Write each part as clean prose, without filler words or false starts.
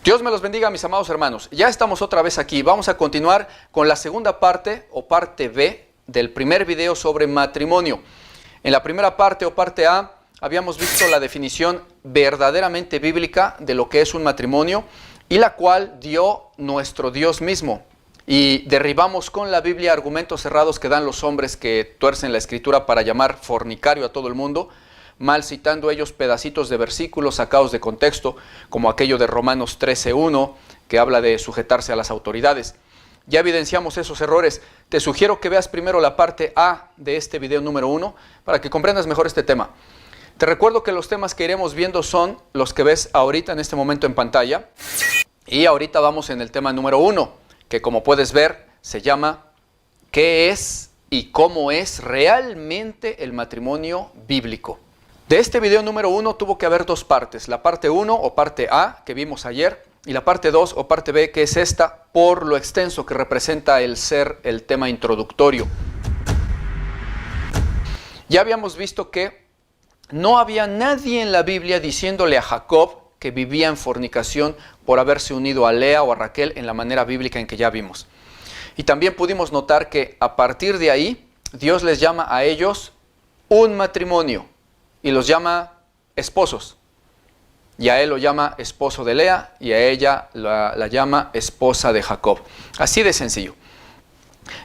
Dios me los bendiga, mis amados hermanos. Ya estamos otra vez aquí. Vamos a continuar con la segunda parte o parte B del primer video sobre matrimonio. En la primera parte o parte A habíamos visto la definición verdaderamente bíblica de lo que es un matrimonio y la cual dio nuestro Dios mismo. Y derribamos con la Biblia argumentos cerrados que dan los hombres que tuercen la Escritura para llamar fornicario a todo el mundo, mal citando ellos pedacitos de versículos sacados de contexto, como aquello de Romanos 13:1, que habla de sujetarse a las autoridades. Ya evidenciamos esos errores. Te sugiero que veas primero la parte A de este video número 1, para que comprendas mejor este tema. Te recuerdo que los temas que iremos viendo son los que ves ahorita en este momento en pantalla, y ahorita vamos en el tema número 1, que como puedes ver, se llama ¿qué es y cómo es realmente el matrimonio bíblico? De este video número 1 tuvo que haber dos partes, la parte 1 o parte A que vimos ayer y la parte 2 o parte B que es esta por lo extenso que representa el ser el tema introductorio. Ya habíamos visto que no había nadie en la Biblia diciéndole a Jacob que vivía en fornicación por haberse unido a Lea o a Raquel en la manera bíblica en que ya vimos. Y también pudimos notar que a partir de ahí Dios les llama a ellos un matrimonio. Y los llama esposos. Y a él lo llama esposo de Lea y a ella la llama esposa de Jacob. Así de sencillo.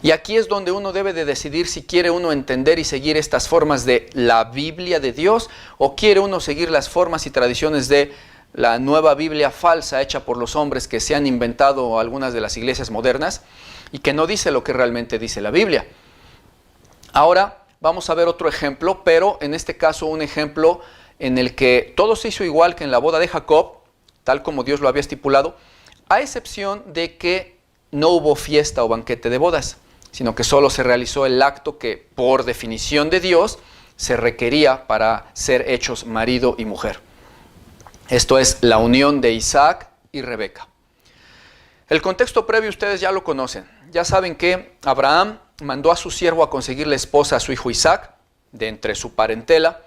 Y aquí es donde uno debe de decidir si quiere uno entender y seguir estas formas de la Biblia de Dios o quiere uno seguir las formas y tradiciones de la nueva Biblia falsa hecha por los hombres que se han inventado algunas de las iglesias modernas y que no dice lo que realmente dice la Biblia. Ahora vamos a ver otro ejemplo, pero en este caso un ejemplo en el que todo se hizo igual que en la boda de Jacob, tal como Dios lo había estipulado, a excepción de que no hubo fiesta o banquete de bodas, sino que solo se realizó el acto que por definición de Dios se requería para ser hechos marido y mujer. Esto es la unión de Isaac y Rebeca. El contexto previo ustedes ya lo conocen. Ya saben que Abraham mandó a su siervo a conseguirle esposa a su hijo Isaac, de entre su parentela,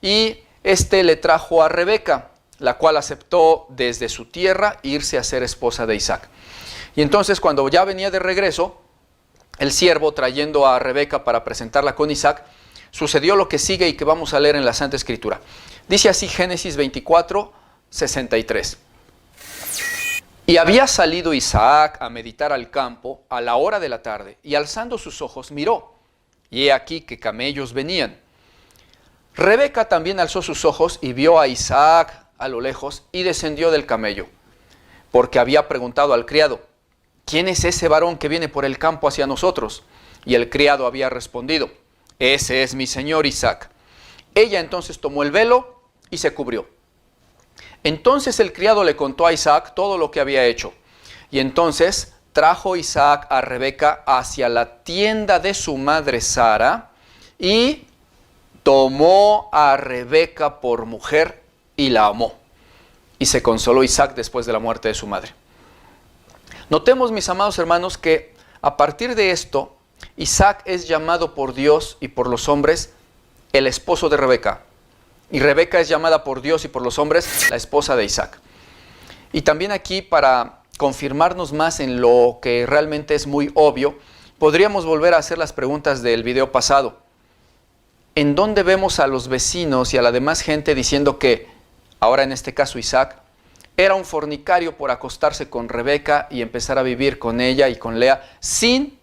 y este le trajo a Rebeca, la cual aceptó desde su tierra irse a ser esposa de Isaac. Y entonces cuando ya venía de regreso, el siervo trayendo a Rebeca para presentarla con Isaac, sucedió lo que sigue y que vamos a leer en la Santa Escritura. Dice así Génesis 24:63. Y había salido Isaac a meditar al campo a la hora de la tarde, y alzando sus ojos miró, y he aquí que camellos venían. Rebeca también alzó sus ojos y vio a Isaac a lo lejos, y descendió del camello, porque había preguntado al criado, ¿quién es ese varón que viene por el campo hacia nosotros? Y el criado había respondido, ese es mi señor Isaac. Ella entonces tomó el velo y se cubrió. Entonces el criado le contó a Isaac todo lo que había hecho. Y entonces trajo Isaac a Rebeca hacia la tienda de su madre Sara y tomó a Rebeca por mujer y la amó. Y se consoló Isaac después de la muerte de su madre. Notemos, mis amados hermanos, que a partir de esto, Isaac es llamado por Dios y por los hombres el esposo de Rebeca. Y Rebeca es llamada por Dios y por los hombres la esposa de Isaac. Y también aquí, para confirmarnos más en lo que realmente es muy obvio, podríamos volver a hacer las preguntas del video pasado. ¿En dónde vemos a los vecinos y a la demás gente diciendo que, ahora en este caso Isaac, era un fornicario por acostarse con Rebeca y empezar a vivir con ella y con Lea sin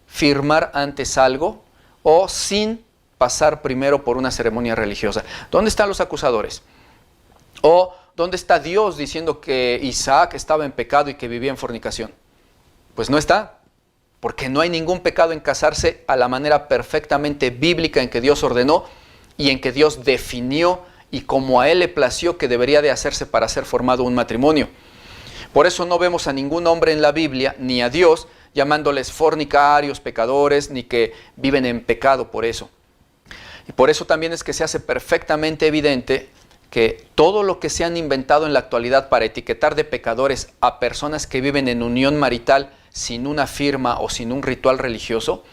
firmar antes algo o sin pasar primero por una ceremonia religiosa? ¿Dónde están los acusadores? ¿O dónde está Dios diciendo que Isaac estaba en pecado y que vivía en fornicación? Pues no está, porque no hay ningún pecado en casarse a la manera perfectamente bíblica en que Dios ordenó y en que Dios definió y como a Él le plació que debería de hacerse para ser formado un matrimonio. Por eso no vemos a ningún hombre en la Biblia, ni a Dios, llamándoles fornicarios, pecadores, ni que viven en pecado por eso. Y por eso también es que se hace perfectamente evidente que todo lo que se han inventado en la actualidad para etiquetar de pecadores a personas que viven en unión marital sin una firma o sin un ritual religioso,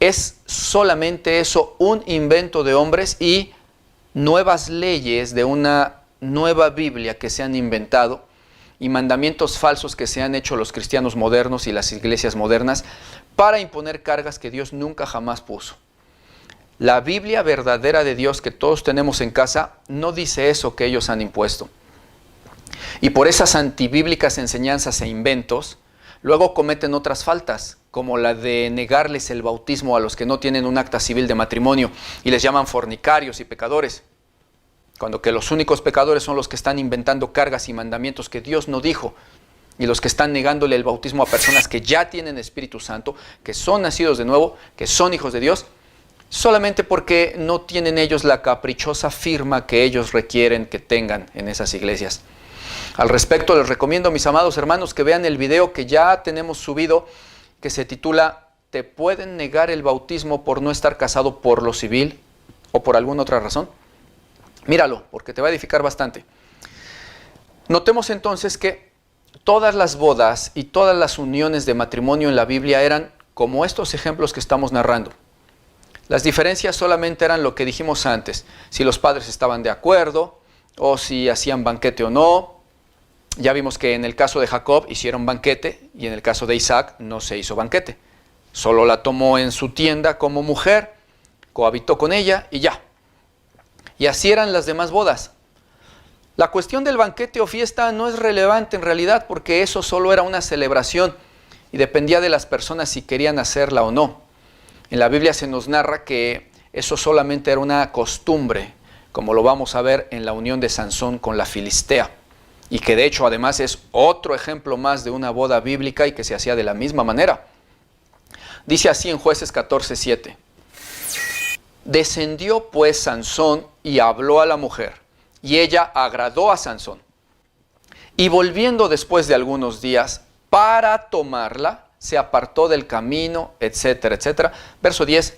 es solamente eso, un invento de hombres y nuevas leyes de una nueva Biblia que se han inventado y mandamientos falsos que se han hecho los cristianos modernos y las iglesias modernas para imponer cargas que Dios nunca jamás puso. La Biblia verdadera de Dios que todos tenemos en casa no dice eso que ellos han impuesto. Y por esas antibíblicas enseñanzas e inventos, luego cometen otras faltas, como la de negarles el bautismo a los que no tienen un acta civil de matrimonio y les llaman fornicarios y pecadores, cuando que los únicos pecadores son los que están inventando cargas y mandamientos que Dios no dijo, y los que están negándole el bautismo a personas que ya tienen Espíritu Santo, que son nacidos de nuevo, que son hijos de Dios, solamente porque no tienen ellos la caprichosa firma que ellos requieren que tengan en esas iglesias. Al respecto, les recomiendo, mis amados hermanos, que vean el video que ya tenemos subido, que se titula ¿Te pueden negar el bautismo por no estar casado por lo civil o por alguna otra razón? Míralo, porque te va a edificar bastante. Notemos entonces que todas las bodas y todas las uniones de matrimonio en la Biblia eran como estos ejemplos que estamos narrando. Las diferencias solamente eran lo que dijimos antes, si los padres estaban de acuerdo o si hacían banquete o no. Ya vimos que en el caso de Jacob hicieron banquete y en el caso de Isaac no se hizo banquete. Solo la tomó en su tienda como mujer, cohabitó con ella y ya. Y así eran las demás bodas. La cuestión del banquete o fiesta no es relevante en realidad porque eso solo era una celebración y dependía de las personas si querían hacerla o no. En la Biblia se nos narra que eso solamente era una costumbre, como lo vamos a ver en la unión de Sansón con la Filistea, y que de hecho además es otro ejemplo más de una boda bíblica y que se hacía de la misma manera. Dice así en Jueces 14:7. Descendió pues Sansón y habló a la mujer, y ella agradó a Sansón. Y volviendo después de algunos días para tomarla, se apartó del camino, etcétera, etcétera. Verso 10.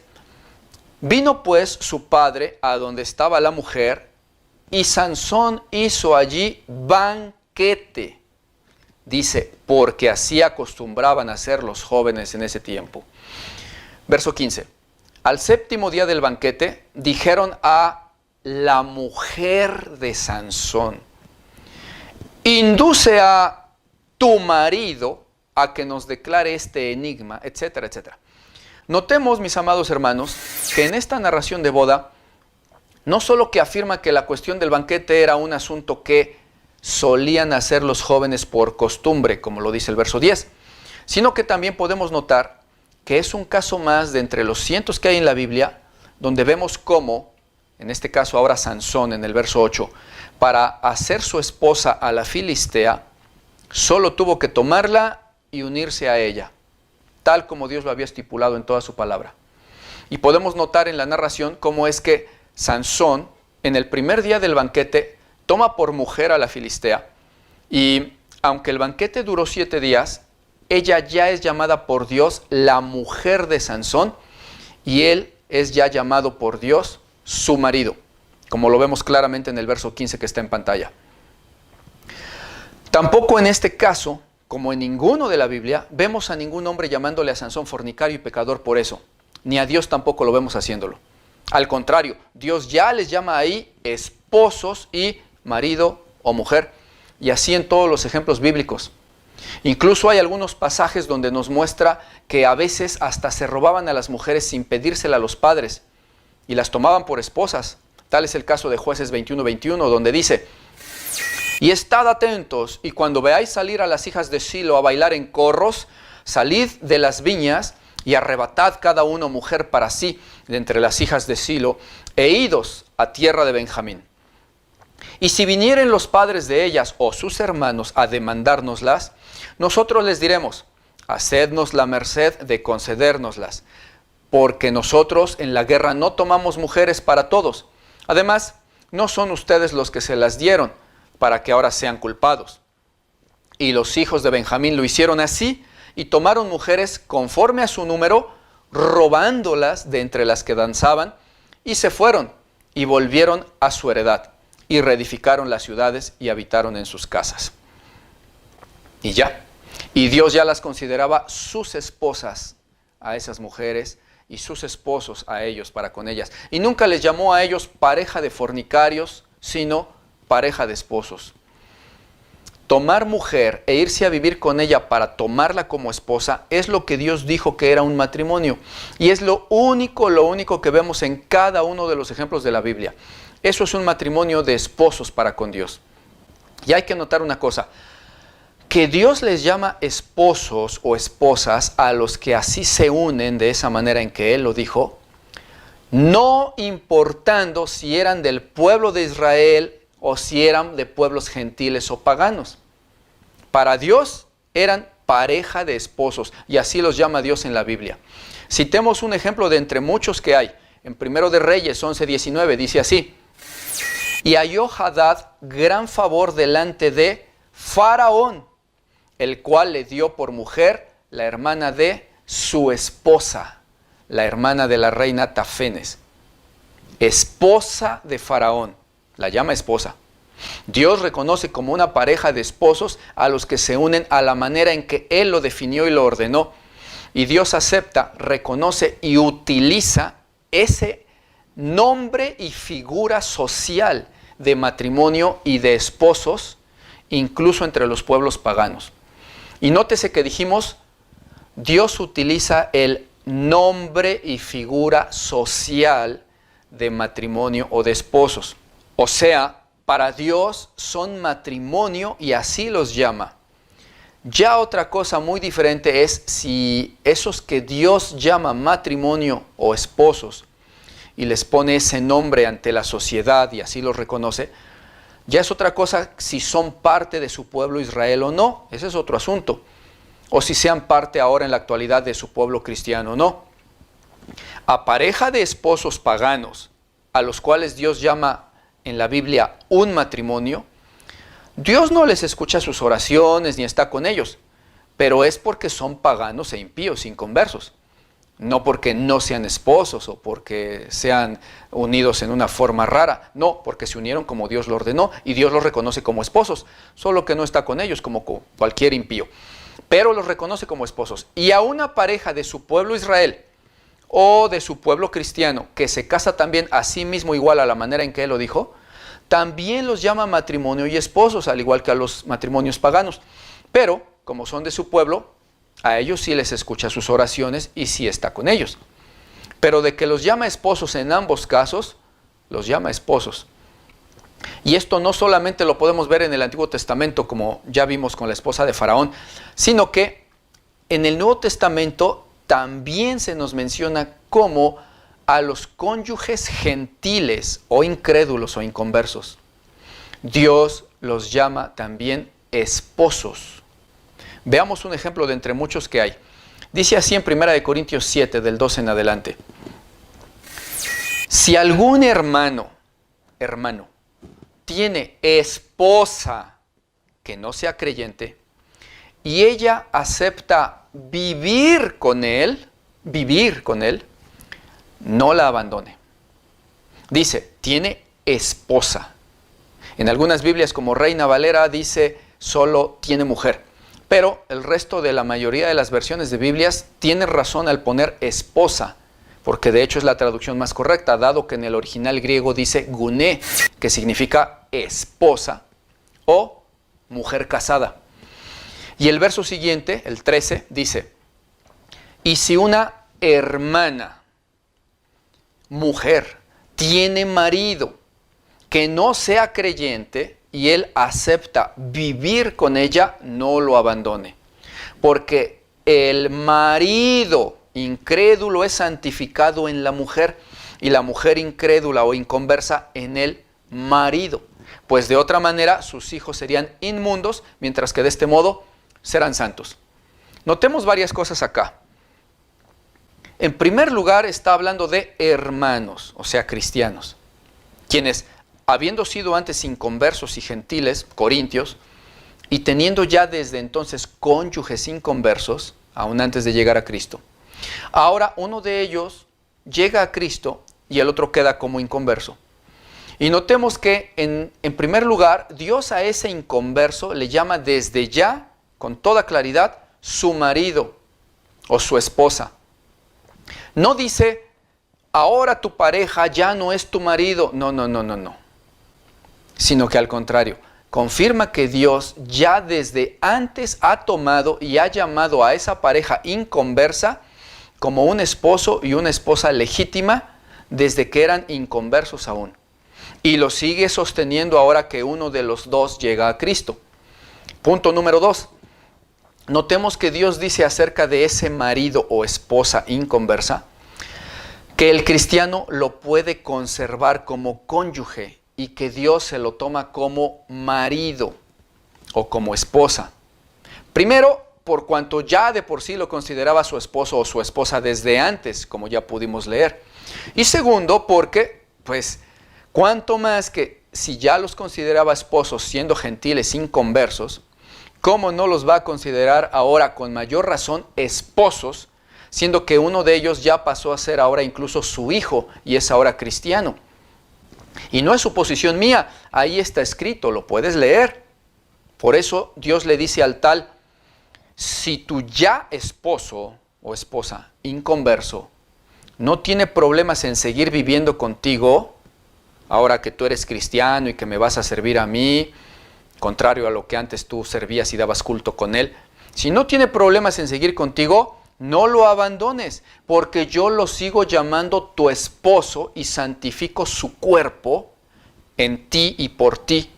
Vino pues su padre a donde estaba la mujer, y Sansón hizo allí banquete. Dice, porque así acostumbraban a hacer los jóvenes en ese tiempo. Verso 15. Al séptimo día del banquete, dijeron a la mujer de Sansón, induce a tu marido a que nos declare este enigma, etcétera, etcétera. Notemos, mis amados hermanos, que en esta narración de boda, no solo que afirma que la cuestión del banquete era un asunto que solían hacer los jóvenes por costumbre, como lo dice el verso 10, sino que también podemos notar que es un caso más de entre los cientos que hay en la Biblia, donde vemos cómo, en este caso ahora Sansón en el verso 8, para hacer su esposa a la Filistea, solo tuvo que tomarla y unirse a ella, tal como Dios lo había estipulado en toda su palabra. Y podemos notar en la narración cómo es que Sansón, en el primer día del banquete, toma por mujer a la Filistea, y aunque el banquete duró 7 días, ella ya es llamada por Dios la mujer de Sansón, y él es ya llamado por Dios su marido, como lo vemos claramente en el verso 15 que está en pantalla. Tampoco en este caso, como en ninguno de la Biblia, vemos a ningún hombre llamándole a Sansón fornicario y pecador por eso, ni a Dios tampoco lo vemos haciéndolo. Al contrario, Dios ya les llama ahí esposos y marido o mujer, y así en todos los ejemplos bíblicos. Incluso hay algunos pasajes donde nos muestra que a veces hasta se robaban a las mujeres sin pedírsela a los padres y las tomaban por esposas. Tal es el caso de Jueces 21:21, donde dice: y estad atentos, y cuando veáis salir a las hijas de Silo a bailar en corros, salid de las viñas y arrebatad cada uno mujer para sí de entre las hijas de Silo, e idos a tierra de Benjamín. Y si vinieren los padres de ellas o sus hermanos a demandárnoslas, nosotros les diremos: hacednos la merced de concedérnoslas, porque nosotros en la guerra no tomamos mujeres para todos. Además, no son ustedes los que se las dieron, para que ahora sean culpados. Y los hijos de Benjamín lo hicieron así, y tomaron mujeres conforme a su número, robándolas de entre las que danzaban, y se fueron, y volvieron a su heredad, y reedificaron las ciudades, y habitaron en sus casas. Y ya. Y Dios ya las consideraba sus esposas a esas mujeres, y sus esposos a ellos para con ellas. Y nunca les llamó a ellos pareja de fornicarios, sino pareja de esposos. tomar mujer e irse a vivir con ella para tomarla como esposa es lo que Dios dijo que era un matrimonio. Y es lo único que vemos en cada uno de los ejemplos de la Biblia. Eso es un matrimonio de esposos para con Dios. Y hay que notar una cosa, que Dios les llama esposos o esposas a los que así se unen de esa manera en que Él lo dijo, no importando si eran del pueblo de Israel o si eran de pueblos gentiles o paganos. Para Dios eran pareja de esposos y así los llama Dios en la Biblia. Citemos un ejemplo de entre muchos que hay. En 1 de Reyes 11:19 dice así: y halló Hadad gran favor delante de Faraón, el cual le dio por mujer la hermana de su esposa, la hermana de la reina Tafenes. Esposa de Faraón, la llama esposa. Dios reconoce como una pareja de esposos a los que se unen a la manera en que Él lo definió y lo ordenó. Y Dios acepta, reconoce y utiliza ese nombre y figura social de matrimonio y de esposos, incluso entre los pueblos paganos. Y nótese que dijimos, Dios utiliza el nombre y figura social de matrimonio o de esposos. O sea, para Dios son matrimonio y así los llama. Ya otra cosa muy diferente es si esos que Dios llama matrimonio o esposos y les pone ese nombre ante la sociedad y así los reconoce, ya es otra cosa si son parte de su pueblo Israel o no. Ese es otro asunto. O si sean parte ahora en la actualidad de su pueblo cristiano o no. A pareja de esposos paganos, a los cuales Dios llama en la Biblia un matrimonio, Dios no les escucha sus oraciones ni está con ellos, pero es porque son paganos e impíos, inconversos. No porque no sean esposos o porque sean unidos en una forma rara. No, porque se unieron como Dios lo ordenó y Dios los reconoce como esposos, solo que no está con ellos como cualquier impío. Pero los reconoce como esposos. Y a una pareja de su pueblo Israel o de su pueblo cristiano que se casa también a sí mismo igual a la manera en que Él lo dijo, también los llama matrimonio y esposos, al igual que a los matrimonios paganos. Pero, como son de su pueblo, a ellos sí les escucha sus oraciones y sí está con ellos. Pero de que los llama esposos en ambos casos, los llama esposos. Y esto no solamente lo podemos ver en el Antiguo Testamento, como ya vimos con la esposa de Faraón, sino que en el Nuevo Testamento también se nos menciona como a los cónyuges gentiles o incrédulos o inconversos. Dios los llama también esposos. Veamos un ejemplo de entre muchos que hay. Dice así en 1 Corintios 7, del 12 en adelante. Si algún hermano tiene esposa que no sea creyente y ella acepta vivir con él, no la abandone. Dice, tiene esposa. En algunas Biblias como Reina Valera dice solo tiene mujer. Pero el resto de la mayoría de las versiones de Biblias tienen razón al poner esposa, porque de hecho es la traducción más correcta, dado que en el original griego dice guné, que significa esposa o mujer casada. Y el verso siguiente, el 13, dice, y si una hermana, mujer, tiene marido que no sea creyente y él acepta vivir con ella, no lo abandone. Porque el marido incrédulo es santificado en la mujer y la mujer incrédula o inconversa en el marido. Pues de otra manera sus hijos serían inmundos, mientras que de este modo serán santos. Notemos varias cosas acá. En primer lugar está hablando de hermanos, o sea, cristianos, quienes, habiendo sido antes inconversos y gentiles, corintios, y teniendo ya desde entonces cónyuges inconversos, aún antes de llegar a Cristo, ahora uno de ellos llega a Cristo y el otro queda como inconverso. Y notemos que en primer lugar, Dios a ese inconverso le llama desde ya, con toda claridad, su marido o su esposa. No dice, ahora tu pareja ya no es tu marido. No. Sino que al contrario, confirma que Dios ya desde antes ha tomado y ha llamado a esa pareja inconversa como un esposo y una esposa legítima desde que eran inconversos aún. Y lo sigue sosteniendo ahora que uno de los dos llega a Cristo. Punto número 2. Notemos que Dios dice acerca de ese marido o esposa inconversa que el cristiano lo puede conservar como cónyuge y que Dios se lo toma como marido o como esposa. Primero, por cuanto ya de por sí lo consideraba su esposo o su esposa desde antes, como ya pudimos leer. Y segundo, porque, pues, cuanto más que si ya los consideraba esposos siendo gentiles inconversos, ¿cómo no los va a considerar ahora con mayor razón esposos, siendo que uno de ellos ya pasó a ser ahora incluso su hijo y es ahora cristiano? Y no es suposición mía, ahí está escrito, lo puedes leer. Por eso Dios le dice al tal, si tu ya esposo o esposa inconverso no tiene problemas en seguir viviendo contigo, ahora que tú eres cristiano y que me vas a servir a mí, contrario a lo que antes tú servías y dabas culto con él, si no tiene problemas en seguir contigo, no lo abandones, porque yo lo sigo llamando tu esposo y santifico su cuerpo en ti y por ti,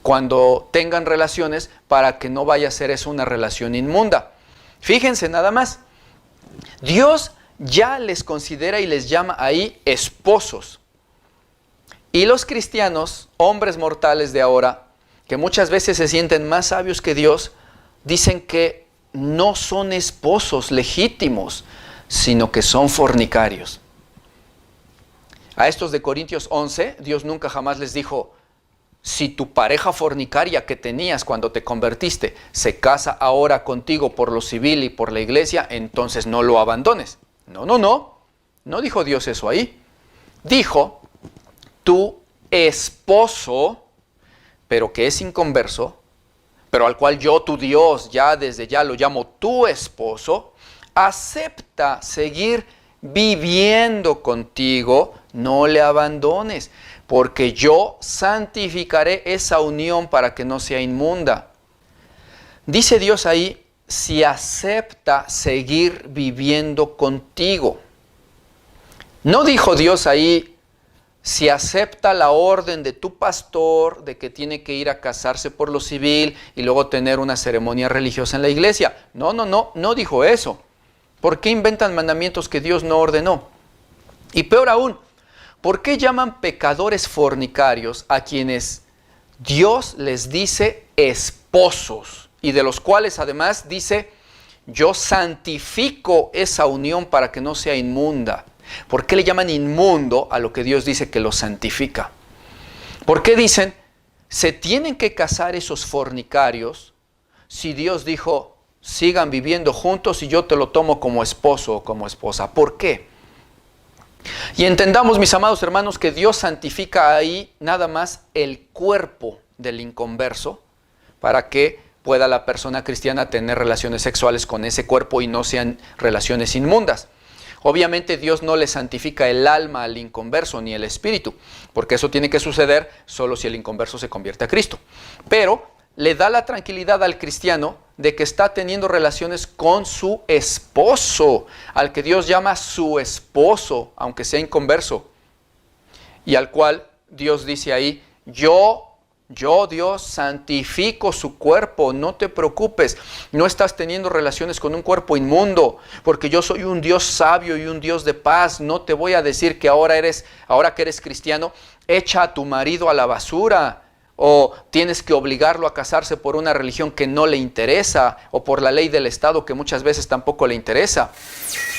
cuando tengan relaciones, para que no vaya a ser eso una relación inmunda. Fíjense nada más, Dios ya les considera y les llama ahí esposos. Y los cristianos, hombres mortales de ahora, que muchas veces se sienten más sabios que Dios, dicen que no son esposos legítimos, sino que son fornicarios. A estos de Corintios 11, Dios nunca jamás les dijo, si tu pareja fornicaria que tenías cuando te convertiste se casa ahora contigo por lo civil y por la iglesia, entonces no lo abandones. No dijo Dios eso ahí. Dijo, tu esposo, pero que es inconverso, pero al cual yo, tu Dios, ya desde ya lo llamo tu esposo, acepta seguir viviendo contigo, no le abandones, porque yo santificaré esa unión para que no sea inmunda. Dice Dios ahí, si acepta seguir viviendo contigo. No dijo Dios ahí, si acepta la orden de tu pastor de que tiene que ir a casarse por lo civil y luego tener una ceremonia religiosa en la iglesia. No dijo eso. ¿Por qué inventan mandamientos que Dios no ordenó? Y peor aún, ¿por qué llaman pecadores fornicarios a quienes Dios les dice esposos? Y de los cuales además dice, yo santifico esa unión para que no sea inmunda. ¿Por qué le llaman inmundo a lo que Dios dice que lo santifica? ¿Por qué dicen, se tienen que casar esos fornicarios si Dios dijo, sigan viviendo juntos y yo te lo tomo como esposo o como esposa? ¿Por qué? Y entendamos, mis amados hermanos, que Dios santifica ahí nada más el cuerpo del inconverso para que pueda la persona cristiana tener relaciones sexuales con ese cuerpo y no sean relaciones inmundas. Obviamente Dios no le santifica el alma al inconverso ni el espíritu, porque eso tiene que suceder solo si el inconverso se convierte a Cristo. Pero le da la tranquilidad al cristiano de que está teniendo relaciones con su esposo, al que Dios llama su esposo, aunque sea inconverso, y al cual Dios dice ahí, yo Dios santifico su cuerpo, no te preocupes, no estás teniendo relaciones con un cuerpo inmundo, porque yo soy un Dios sabio y un Dios de paz. No te voy a decir que ahora que eres cristiano, echa a tu marido a la basura, o tienes que obligarlo a casarse por una religión que no le interesa, o por la ley del Estado que muchas veces tampoco le interesa.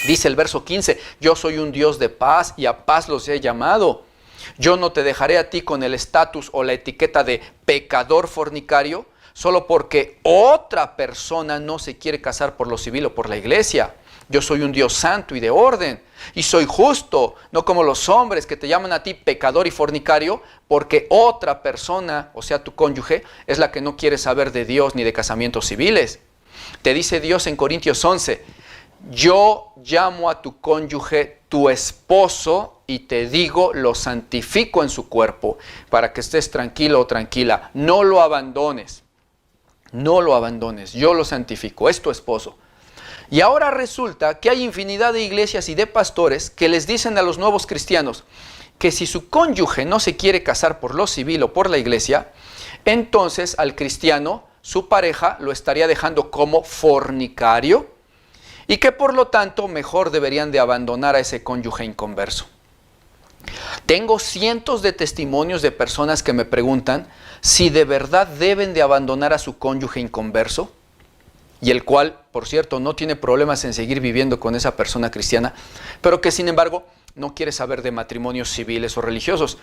Dice el verso 15, yo soy un Dios de paz y a paz los he llamado. Yo no te dejaré a ti con el estatus o la etiqueta de pecador fornicario solo porque otra persona no se quiere casar por lo civil o por la iglesia. Yo soy un Dios santo y de orden y soy justo, no como los hombres que te llaman a ti pecador y fornicario porque otra persona, o sea tu cónyuge, es la que no quiere saber de Dios ni de casamientos civiles. Te dice Dios en Corintios 11, yo llamo a tu cónyuge tu esposo y te digo, lo santifico en su cuerpo para que estés tranquilo o tranquila. No lo abandones, no lo abandones, yo lo santifico, es tu esposo. Y ahora resulta que hay infinidad de iglesias y de pastores que les dicen a los nuevos cristianos que si su cónyuge no se quiere casar por lo civil o por la iglesia, entonces al cristiano, su pareja, lo estaría dejando como fornicario y que por lo tanto mejor deberían de abandonar a ese cónyuge inconverso. Tengo cientos de testimonios de personas que me preguntan si de verdad deben de abandonar a su cónyuge inconverso, y el cual, por cierto, no tiene problemas en seguir viviendo con esa persona cristiana, pero que sin embargo no quiere saber de matrimonios civiles o religiosos.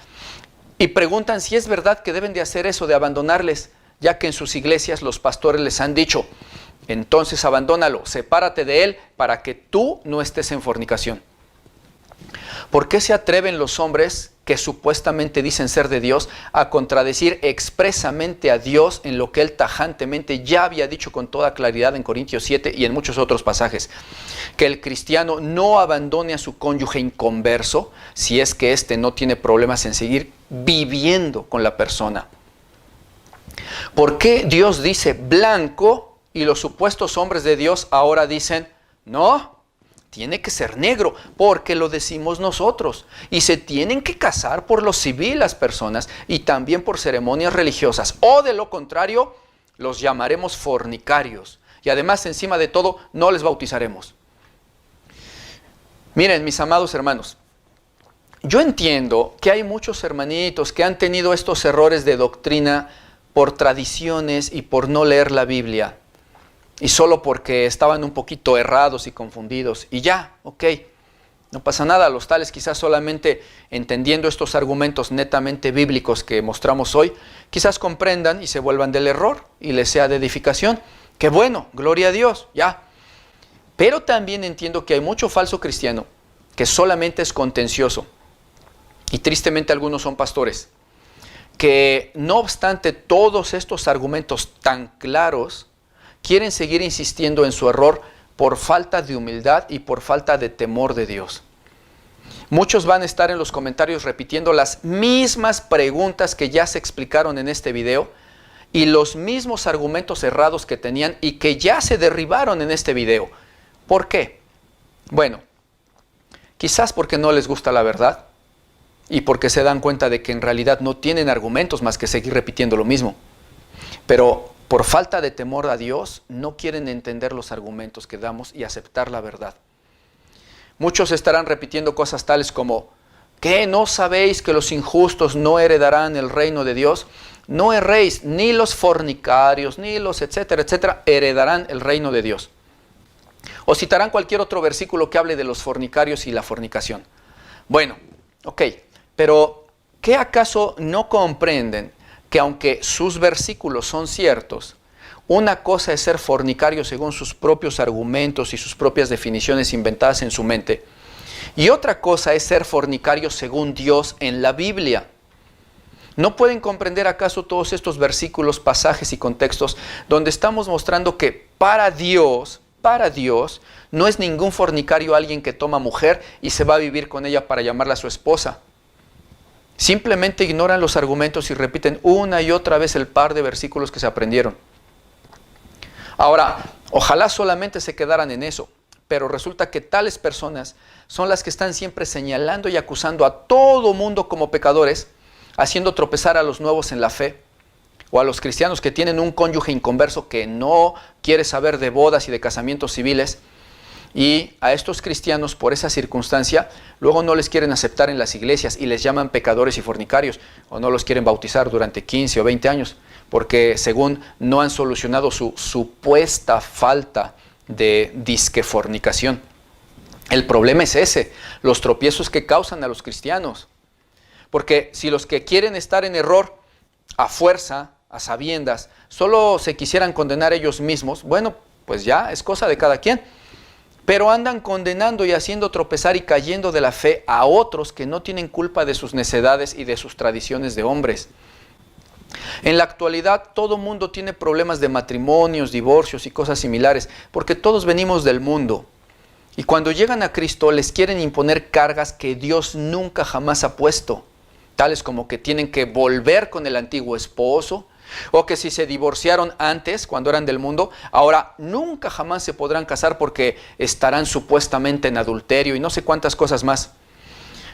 Y preguntan si es verdad que deben de hacer eso, de abandonarles, ya que en sus iglesias los pastores les han dicho, entonces abandónalo, sepárate de él para que tú no estés en fornicación. ¿Por qué se atreven los hombres que supuestamente dicen ser de Dios a contradecir expresamente a Dios en lo que Él tajantemente ya había dicho con toda claridad en Corintios 7 y en muchos otros pasajes? Que el cristiano no abandone a su cónyuge inconverso si es que éste no tiene problemas en seguir viviendo con la persona. ¿Por qué Dios dice blanco y los supuestos hombres de Dios ahora dicen no? Tiene que ser negro, porque lo decimos nosotros. Y se tienen que casar por lo civil las personas y también por ceremonias religiosas. O de lo contrario, los llamaremos fornicarios. Y además, encima de todo, no les bautizaremos. Miren, mis amados hermanos, yo entiendo que hay muchos hermanitos que han tenido estos errores de doctrina por tradiciones y por no leer la Biblia. Y solo porque estaban un poquito errados y confundidos. Y ya, ok, no pasa nada. Los tales quizás solamente entendiendo estos argumentos netamente bíblicos que mostramos hoy, quizás comprendan y se vuelvan del error y les sea de edificación. ¡Qué bueno! ¡Gloria a Dios! Ya. Pero también entiendo que hay mucho falso cristiano que solamente es contencioso. Y tristemente algunos son pastores. Que no obstante todos estos argumentos tan claros, quieren seguir insistiendo en su error por falta de humildad y por falta de temor de Dios. Muchos van a estar en los comentarios repitiendo las mismas preguntas que ya se explicaron en este video y los mismos argumentos errados que tenían y que ya se derribaron en este video. ¿Por qué? Bueno, quizás porque no les gusta la verdad y porque se dan cuenta de que en realidad no tienen argumentos más que seguir repitiendo lo mismo. Pero por falta de temor a Dios, no quieren entender los argumentos que damos y aceptar la verdad. Muchos estarán repitiendo cosas tales como, ¿qué? ¿No sabéis que los injustos no heredarán el reino de Dios? No erréis, ni los fornicarios, ni los etcétera, etcétera, heredarán el reino de Dios. O citarán cualquier otro versículo que hable de los fornicarios y la fornicación. Bueno, ok, pero ¿qué acaso no comprenden que aunque sus versículos son ciertos, una cosa es ser fornicario según sus propios argumentos y sus propias definiciones inventadas en su mente, y otra cosa es ser fornicario según Dios en la Biblia? ¿No pueden comprender acaso todos estos versículos, pasajes y contextos donde estamos mostrando que para Dios, no es ningún fornicario alguien que toma mujer y se va a vivir con ella para llamarla su esposa? Simplemente ignoran los argumentos y repiten una y otra vez el par de versículos que se aprendieron. Ahora, ojalá solamente se quedaran en eso, pero resulta que tales personas son las que están siempre señalando y acusando a todo mundo como pecadores, haciendo tropezar a los nuevos en la fe, o a los cristianos que tienen un cónyuge inconverso que no quiere saber de bodas y de casamientos civiles. Y a estos cristianos, por esa circunstancia, luego no les quieren aceptar en las iglesias y les llaman pecadores y fornicarios, o no los quieren bautizar durante 15 o 20 años, porque según no han solucionado su supuesta falta de disque fornicación. El problema es ese, los tropiezos que causan a los cristianos. Porque si los que quieren estar en error, a fuerza, a sabiendas, solo se quisieran condenar ellos mismos, bueno, pues ya es cosa de cada quien. Pero andan condenando y haciendo tropezar y cayendo de la fe a otros que no tienen culpa de sus necedades y de sus tradiciones de hombres. En la actualidad todo mundo tiene problemas de matrimonios, divorcios y cosas similares, porque todos venimos del mundo. Y cuando llegan a Cristo les quieren imponer cargas que Dios nunca jamás ha puesto, tales como que tienen que volver con el antiguo esposo, o que si se divorciaron antes, cuando eran del mundo, ahora nunca jamás se podrán casar porque estarán supuestamente en adulterio y no sé cuántas cosas más.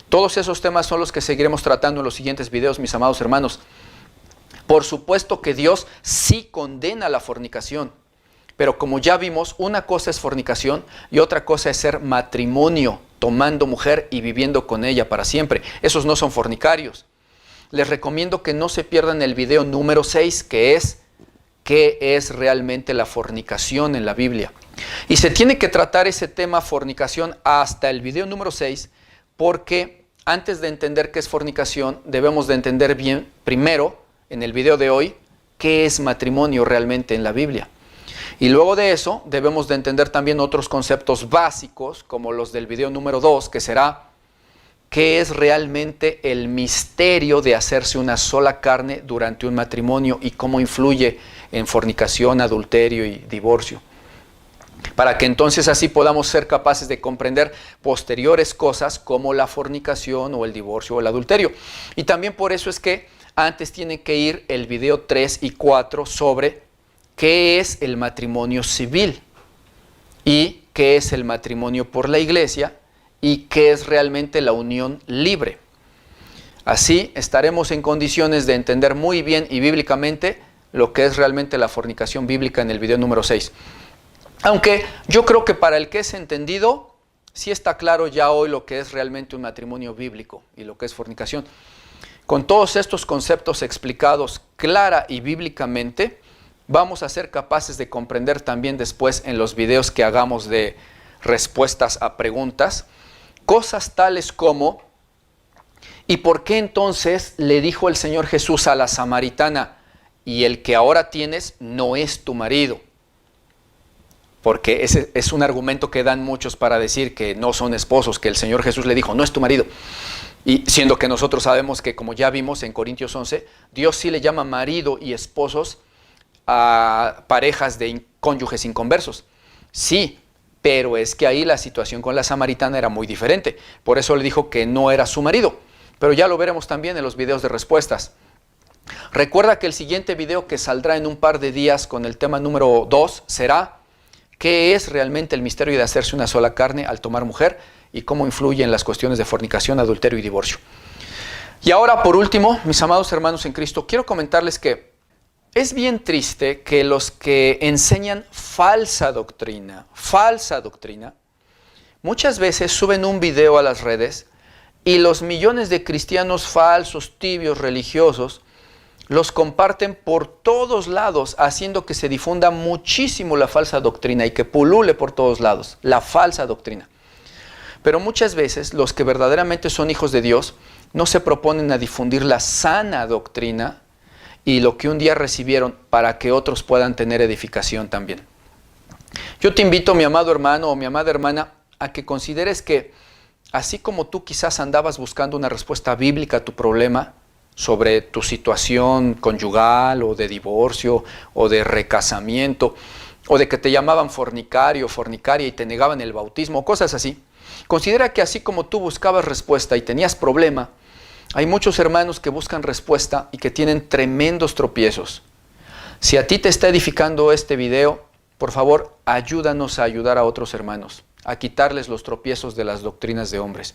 Todos esos temas son los que seguiremos tratando en los siguientes videos, mis amados hermanos. Por supuesto que Dios sí condena la fornicación, pero como ya vimos, una cosa es fornicación y otra cosa es ser matrimonio, tomando mujer y viviendo con ella para siempre. Esos no son fornicarios. Les recomiendo que no se pierdan el video número 6, que es ¿qué es realmente la fornicación en la Biblia? Y se tiene que tratar ese tema fornicación hasta el video número 6, porque antes de entender qué es fornicación, debemos de entender bien, primero, en el video de hoy, qué es matrimonio realmente en la Biblia. Y luego de eso, debemos de entender también otros conceptos básicos, como los del video número 2, que será ¿qué es realmente el misterio de hacerse una sola carne durante un matrimonio y cómo influye en fornicación, adulterio y divorcio? Para que entonces así podamos ser capaces de comprender posteriores cosas como la fornicación o el divorcio o el adulterio. Y también por eso es que antes tiene que ir el video 3 y 4 sobre qué es el matrimonio civil y qué es el matrimonio por la iglesia y qué es realmente la unión libre. Así estaremos en condiciones de entender muy bien y bíblicamente lo que es realmente la fornicación bíblica en el video número 6. Aunque yo creo que para el que es entendido, sí está claro ya hoy lo que es realmente un matrimonio bíblico y lo que es fornicación. Con todos estos conceptos explicados clara y bíblicamente, vamos a ser capaces de comprender también después en los videos que hagamos de respuestas a preguntas, cosas tales como, ¿y por qué entonces le dijo el Señor Jesús a la samaritana, y el que ahora tienes no es tu marido? Porque ese es un argumento que dan muchos para decir que no son esposos, que el Señor Jesús le dijo, no es tu marido. Y siendo que nosotros sabemos que, como ya vimos en Corintios 11, Dios sí le llama marido y esposos a parejas de cónyuges inconversos. Sí, pero es que ahí la situación con la samaritana era muy diferente. Por eso le dijo que no era su marido. Pero ya lo veremos también en los videos de respuestas. Recuerda que el siguiente video que saldrá en un par de días con el tema número 2 será ¿qué es realmente el misterio de hacerse una sola carne al tomar mujer y cómo influye en las cuestiones de fornicación, adulterio y divorcio? Y ahora, por último, mis amados hermanos en Cristo, quiero comentarles que es bien triste que los que enseñan falsa doctrina, muchas veces suben un video a las redes y los millones de cristianos falsos, tibios, religiosos, los comparten por todos lados, haciendo que se difunda muchísimo la falsa doctrina y que pulule por todos lados, la falsa doctrina. Pero muchas veces los que verdaderamente son hijos de Dios no se proponen a difundir la sana doctrina y lo que un día recibieron para que otros puedan tener edificación también. Yo te invito, mi amado hermano o mi amada hermana, a que consideres que así como tú quizás andabas buscando una respuesta bíblica a tu problema sobre tu situación conyugal o de divorcio o de recasamiento o de que te llamaban fornicario, fornicaria y te negaban el bautismo, cosas así, considera que así como tú buscabas respuesta y tenías problema, hay muchos hermanos que buscan respuesta y que tienen tremendos tropiezos. Si a ti te está edificando este video, por favor, ayúdanos a ayudar a otros hermanos, a quitarles los tropiezos de las doctrinas de hombres.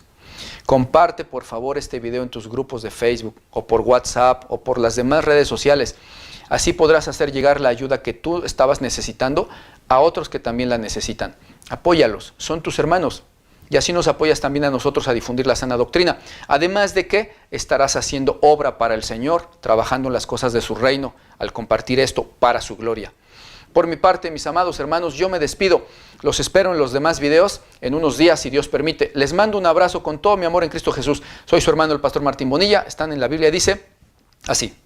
Comparte, por favor, este video en tus grupos de Facebook, o por WhatsApp, o por las demás redes sociales. Así podrás hacer llegar la ayuda que tú estabas necesitando a otros que también la necesitan. Apóyalos, son tus hermanos. Y así nos apoyas también a nosotros a difundir la sana doctrina. Además de que estarás haciendo obra para el Señor, trabajando en las cosas de su reino, al compartir esto para su gloria. Por mi parte, mis amados hermanos, yo me despido. Los espero en los demás videos en unos días, si Dios permite. Les mando un abrazo con todo mi amor en Cristo Jesús. Soy su hermano, el pastor Martín Bonilla. Están en la Biblia, dice así.